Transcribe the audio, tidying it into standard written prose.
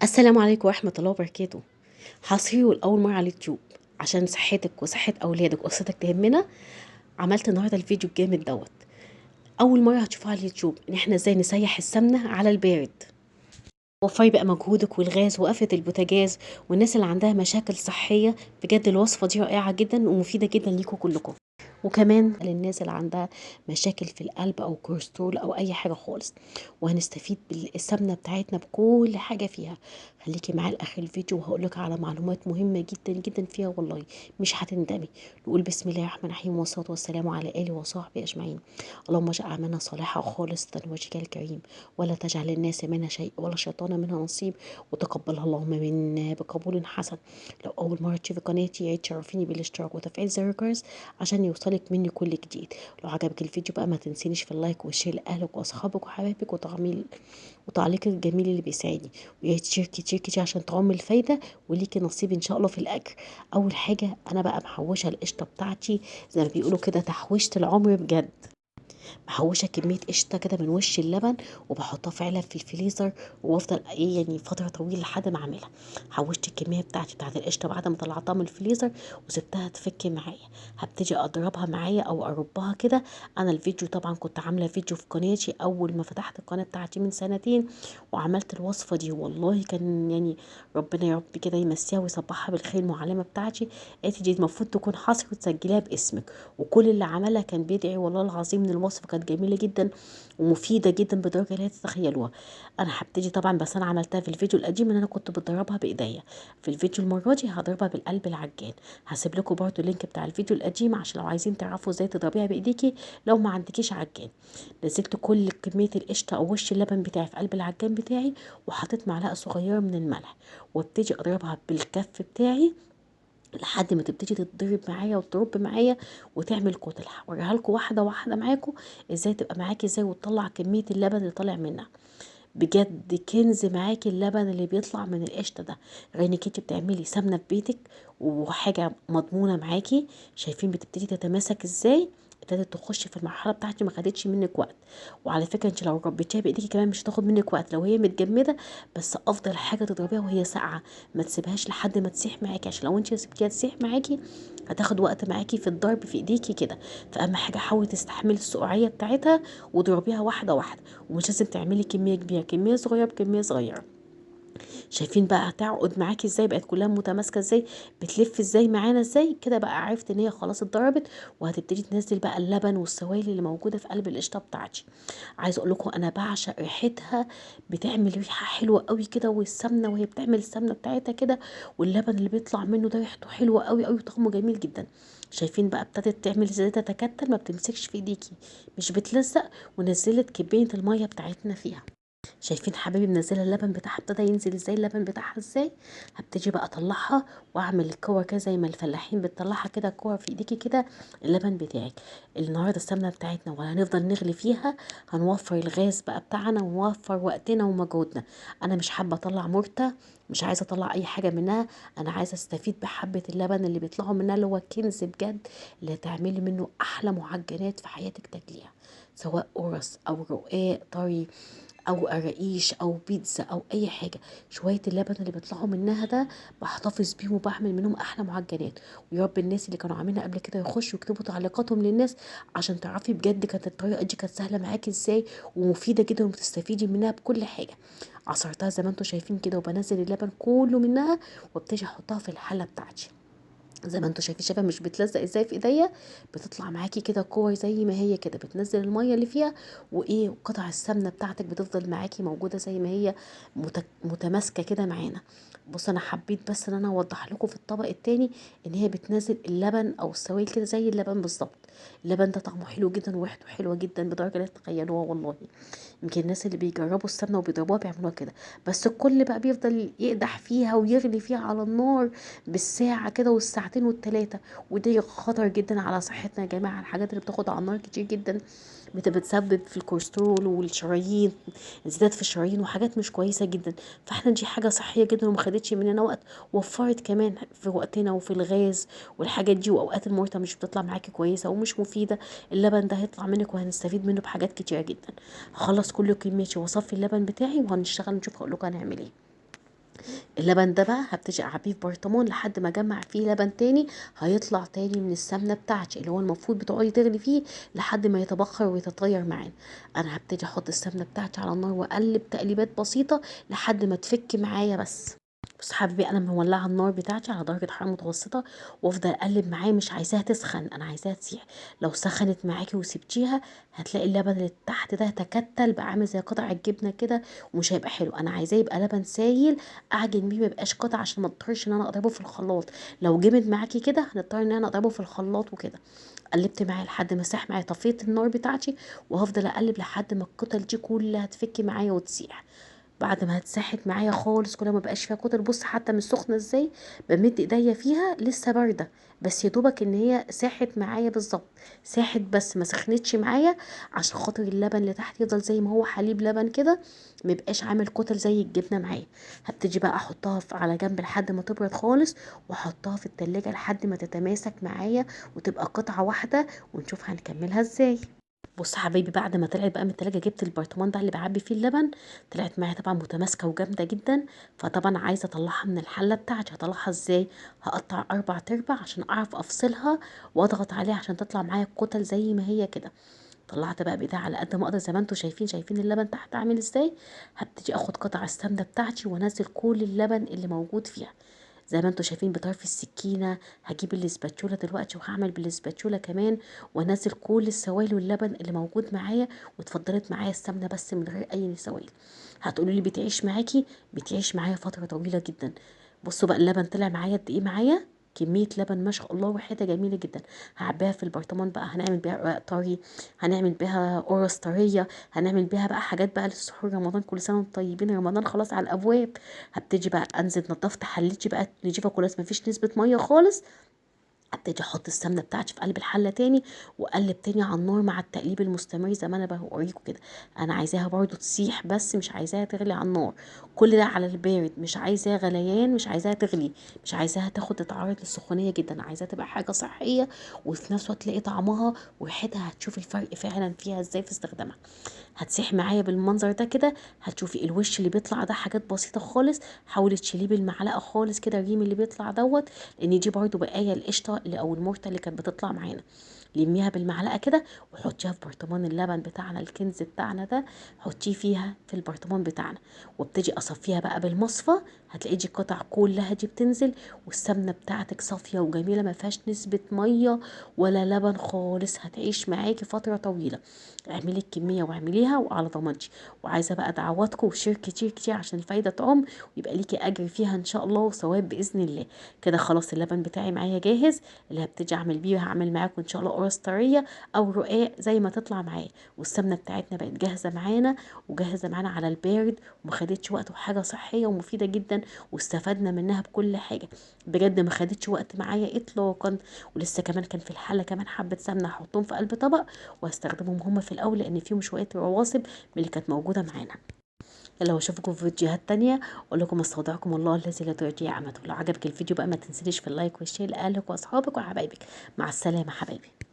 السلام عليكم ورحمة الله وبركاته. حصري والأول مرة على اليوتيوب عشان صحتك وصحة أولادك وأسرتك تهمنا. عملت النهاردة الفيديو الجامد دوت. أول مرة هتشوفوه على اليوتيوب إن احنا ازاي نسيح السمنة على البارد. وفري بقى مجهودك والغاز وقفة البوتاجاز والناس اللي عندها مشاكل صحية. بجد الوصفة دي رائعة جدا ومفيدة جدا ليكم كلكم. وكمان للناس اللي عندها مشاكل في القلب او كوليسترول او اي حاجه خالص. وهنستفيد بالسمنه بتاعتنا بكل حاجه فيها. خليكي معايا لاخر الفيديو وهقولك على معلومات مهمه جدا جدا فيها والله مش هتندمي. نقول بسم الله الرحمن الرحيم والصلاه والسلام على اله وصحبه اجمعين. اللهم اجعل اعمالنا صالحه وخالصه لوجهك الكريم، ولا تجعل الناس منها شيء ولا شيطان منها نصيب، وتقبلها اللهم منا بقبول حسن. لو اول مره تشوفي قناتي يا ريت تشرفيني بالاشتراك وتفعيل زر الجرس عشان يوصلك مني كل جديد. لو عجبك الفيديو بقى ما تنسينيش في اللايك والشير لاهلك واصحابك وحبايبك وتعليق الجميل اللي بيساعدني. ويا تشاركي عشان تعم الفايده وليكي نصيب ان شاء الله في الاجر. اول حاجه انا بقى محوشه القشطه بتاعتي زي ما بيقولوا كده تحويشه العمر بجد. محوشه كميه قشطه كده من وش اللبن وبحطها في علب في الفريزر وافضل ايه يعني فتره طويله لحد ما اعملها. حوشت الكميه بتاعتي بتاعت القشطه بعد ما طلعتها من الفريزر وسبتها تفك معايا. هبتدي اضربها معايا او اربها كده. انا الفيديو طبعا كنت عامله فيديو في قناتي اول ما فتحت القناه بتاعتي من سنتين وعملت الوصفه دي والله كان يعني ربنا يا رب كده يمسيها ويصبحها بالخير. المعلمه بتاعتي قالت لي دي المفروض تكون حصر وتسجليها باسمك. وكل اللي عملها كان بيدعي والله العظيم ان الوصفه كانت جميله جدا ومفيده جدا بدرجه لا تتخيلوها. انا هبتدي طبعا بس انا عملتها في الفيديو القديم ان انا كنت بضربها بايديا. في الفيديو المره دي هضربها بالقلب العجان. هسيب لكم برضو اللينك بتاع الفيديو القديم عشان لو عايزين تعرفوا ازاي تضربيها بايديكي لو ما عندكيش عجان. نزلت كل كميه القشطه او وش اللبن بتاعي في قلب العجان بتاعي وحطيت معلقه صغيره من الملح وابتدي اضربها بالكف بتاعي لحد ما تبتدي تتضرب معايا وترب معايا وتعمل كتل. هوريها لكم واحده واحده معاكم ازاي تبقى معاكي ازاي وتطلع كميه اللبن اللي طالع منها. بجد كنز معاكي اللبن اللي بيطلع من القشطه ده. غير انك انت بتعملي سمنه في بيتك وحاجه مضمونه معاكي. شايفين بتبتدي تتماسك ازاي. ابتدت تخش في المرحله بتاعتي ما خدتش منك وقت. وعلى فكره انت لو ربيتيها بايديكي كمان مش هتاخد منك وقت لو هي متجمده. بس افضل حاجه تضربيها وهي ساقعه. ما تسيبهاش لحد ما تسيح معاكي عشان لو انت سبتيها تسيح معاكي هتاخد وقت معاكي في الضرب في ايديكي كده. فاهم حاجه حاولي تستحملي السقوعيه بتاعتها واضربيها واحده واحده. ومش لازم تعملي كميه كبيره كميه صغيره بكميه صغيره. شايفين بقى هتعقد معاكي ازاي بقت كلها متماسكه ازاي. بتلف ازاي معانا ازاي كده بقى عرفت ان هي خلاص اتضربت. وهتبتدي تنزل بقى اللبن والسوائل اللي موجوده في قلب القشطه بتاعتي. عايزه اقول لكم انا بعشق ريحتها. بتعمل ريحه حلوه قوي كده والسمنه وهي بتعمل السمنه بتاعتها كده. واللبن اللي بيطلع منه ده ريحته حلوه قوي قوي وطعمه جميل جدا. شايفين بقى ابتدت تعمل زي تتكتل ما بتمسكش في ايديكي مش بتلزق. ونزلت كميه الميه بتاعتنا فيها. شايفين حبايبي منزله اللبن بتاعها ابتدى ينزل ازاي اللبن بتاعها ازاي. هبتدي بقى اطلعها واعمل الكور كده زي ما الفلاحين بتطلعها كده كور في ايديكي كده. اللبن بتاعك. النهارده السمنه بتاعتنا وهنفضل نغلي فيها. هنوفر الغاز بقى بتاعنا ونوفر وقتنا ومجهودنا. انا مش حابه اطلع مرته. مش عايزه اطلع اي حاجه منها. انا عايزه استفيد بحبه اللبن اللي بيطلعوا منها اللي هو كنز بجد. اللي تعملي منه احلى معجنات في حياتك تاكليها. سواء قرص او رقاق طري او قراقيش او بيتزا او اي حاجه. شويه اللبن اللي بيطلعوا منها ده بحتفظ بيهم وبعمل منهم احلى معجنات. ويا رب الناس اللي كانوا عاملينها قبل كده يخشوا يكتبوا تعليقاتهم للناس عشان تعرفي بجد كانت الطريقه دي كانت سهله معاكي ازاي ومفيده جدا وبتستفيدي منها بكل حاجه. عصرتها زي ما انتم شايفين كده وبنزل اللبن كله منها وابتدي احطها في الحله بتاعتي. زي ما انتوا شايفين شايفه مش بتلزق ازاي في ايديا. بتطلع معاكي كده كور زي ما هي كده بتنزل الميه اللي فيها. وايه وقطع السمنه بتاعتك بتفضل معاكي موجوده زي ما هي متماسكه كده معانا. بص انا حبيت بس ان انا اوضح لكم في الطبق التاني ان هي بتنزل اللبن او السوائل كده زي اللبن بالظبط. اللبن ده طعمه حلو جدا وريحته حلوه جدا بدرجه لا تتخيلوها والله. يمكن الناس اللي بيجربوا السمنه وبيضربوها بيعملوها كده. بس الكل بقى بيفضل يقدح فيها ويغلي فيها على النار بالساعه كده والساعتين والتلاته. ودي خطر جدا على صحتنا يا جماعه. الحاجات اللي بتاخد على النار كتير جدا بتسبب في الكوليسترول والشرايين. انسداد في الشرايين وحاجات مش كويسه جدا. فاحنا دي حاجه صحيه جدا وما خدتش مننا وقت. وفرت كمان في وقتنا وفي الغاز والحاجات دي. واوقات المرتة مش بتطلع معاكي كويسه ومش مفيده. اللبن ده هيطلع منك وهنستفيد منه بحاجات كتيره جدا. هخلص كل كميتي واصفي اللبن بتاعي وهنشتغل نشوف هقول لكم هنعمل ايه. اللبن ده بقى هبتدي اعبيه في برطمان لحد ما اجمع فيه لبن تاني هيطلع تاني من السمنه بتاعتي اللي هو المفروض بتقعدي تغلي فيه لحد ما يتبخر ويتطير معانا. انا هبتدي احط السمنه بتاعتي على النار واقلب تقليبات بسيطه لحد ما تفك معايا بس. بص حبيبي، انا مولعه النار بتاعتي على درجه حراره متوسطه وافضل اقلب معايا، مش عايزاها تسخن، انا عايزاها تسيح. لو سخنت معاكي وسبتيها هتلاقي اللبن اللي تحت ده تكتل بقى عامل زي قطع الجبنه كده، ومش هيبقى حلو. انا عايزاه يبقى لبن سايل اعجن بيه، ميبقاش قطع، عشان ما اضطرش ان انا اضربه في الخلاط. لو جمد معاكي كده هنضطر ان انا اضربه في الخلاط وكده. قلبت معايا لحد ما ساح معايا، طفيت النار بتاعتي وهفضل اقلب لحد ما الكتل دي كلها تفك معايا وتسيح. بعد ما هتساحت معايا خالص كلها ما بقاش فيها كتل، بص حتى مش سخنه ازاي، بمد ايديا فيها لسه بارده، بس يا دوبك ان هي ساحت معايا بالظبط، ساحت بس ما سخنتش معايا، عشان خاطر اللبن اللي تحت يفضل زي ما هو حليب لبن كده، ما يبقاش عامل كتل زي الجبنه معايا. هبتدي بقى احطها على جنب لحد ما تبرد خالص، واحطها في التلاجة لحد ما تتماسك معايا وتبقى قطعه واحده، ونشوف هنكملها ازاي. بص حبايبي، بعد ما طلعت بقى من التلاجة جبت البرطمان ده اللي بعبي فيه اللبن، طلعت معايا طبعا متماسكة وجامدة جدا. فطبعا عايزة اطلعها من الحلة بتاعتي، هطلعها ازاي؟ هقطع 4 تربع عشان اعرف افصلها واضغط عليها عشان تطلع معايا الكتل زي ما هي كده. طلعت بقى بايديها على قد ما اقدر زي ما انتوا شايفين اللبن تحت عامل ازاي. هبتدي اخد قطع السمنة بتاعتي وانزل كل اللبن اللي موجود فيها زي ما انتوا شايفين بطرف السكينة. هجيب الاسباتشولة دلوقتي وهعمل بالاسباتشولة كمان وانزل كل السوائل واللبن اللي موجود معايا، واتفضلت معايا السمنة بس من غير اي سوائل. هتقولوا لي بتعيش معاكي؟ بتعيش معايا فترة طويلة جدا. بصوا بقى اللبن طلع معايا قد ايه معايا، كمية لبن ما شاء الله، وحيدة جميلة جدا. هعبيها في البرطمان بقى، هنعمل بيها رقاق طري، هنعمل بيها قرص طرية، هنعمل بيها بقى حاجات بقى للسحور رمضان. كل سنة وانتم طيبين، رمضان خلاص على الابواب. هبتدي بقى انزل، نضفت حلتي بقى نضيفه كويس مفيش نسبه ميه خالص. ابتدي احط السمنه بتاعتي في قلب الحله تاني، واقلب تاني على النار مع التقليب المستمر زي ما انا بوريكم كده. انا عايزاها برضو تسيح بس مش عايزاها تغلي على النار، كل ده على البارد، مش عايزاها غليان، مش عايزاها تغلي، مش عايزاها تاخد تتعرض للسخونيه جدا، عايزاها تبقى حاجه صحيه وفي نفس الوقت تلاقي طعمها وريحتها، هتشوفي الفرق فعلا فيها ازاي في استخدامها. هتسيح معايا بالمنظر ده كده. هتشوفي الوش اللي بيطلع ده حاجات بسيطه خالص، حاولي تشيليه بالمعلقه خالص كده الريم اللي بيطلع دوت، لان دي برضو بقايا القشطه اللي او المرته اللي كانت بتطلع معانا. لميها بالمعلقه كده وحطيها في برطمان اللبن بتاعنا الكنز بتاعنا ده، حطيه فيها في البرطمان بتاعنا، وابتدي اصفيها بقى بالمصفى. هتلاقي دي القطع كلها دي بتنزل، والسمنه بتاعتك صافيه وجميله ما فيهاش نسبه ميه ولا لبن خالص، هتعيش معاكي فتره طويله. اعملي الكميه واعمليها وعلى ضمانتي. وعايزه بقى دعواتكم وشير كتير كتير عشان الفايده تعم، ويبقى ليكي اجر فيها ان شاء الله وثواب باذن الله. كده خلاص اللبن بتاعي معايا جاهز، اللي هبتدي اعمل بيه وهعمل معاكم ان شاء الله قرص طريه او رقاق زي ما تطلع معايا. والسمنه بتاعتنا بقت جاهزه معانا، وجاهزه معانا على البارد، وما خدتش وقت، وحاجه صحيه ومفيده جدا، واستفدنا منها بكل حاجه. بجد ما خدتش وقت معايا اطلاقا. ولسه كمان كان في الحله كمان حبه سمنه هحطهم في قلب طبق وهستخدمهم هم في الاول، لان فيهم شويه رواسب من اللي كانت موجوده معانا. يلا واشوفكم في فيديوهات تانية. اقول لكم استودعكم الله الذي لا تضيع امته. لو عجبك الفيديو بقى ما تنسيش في اللايك والشير لاهلك واصحابك وحبايبك. مع السلامه حبايبي.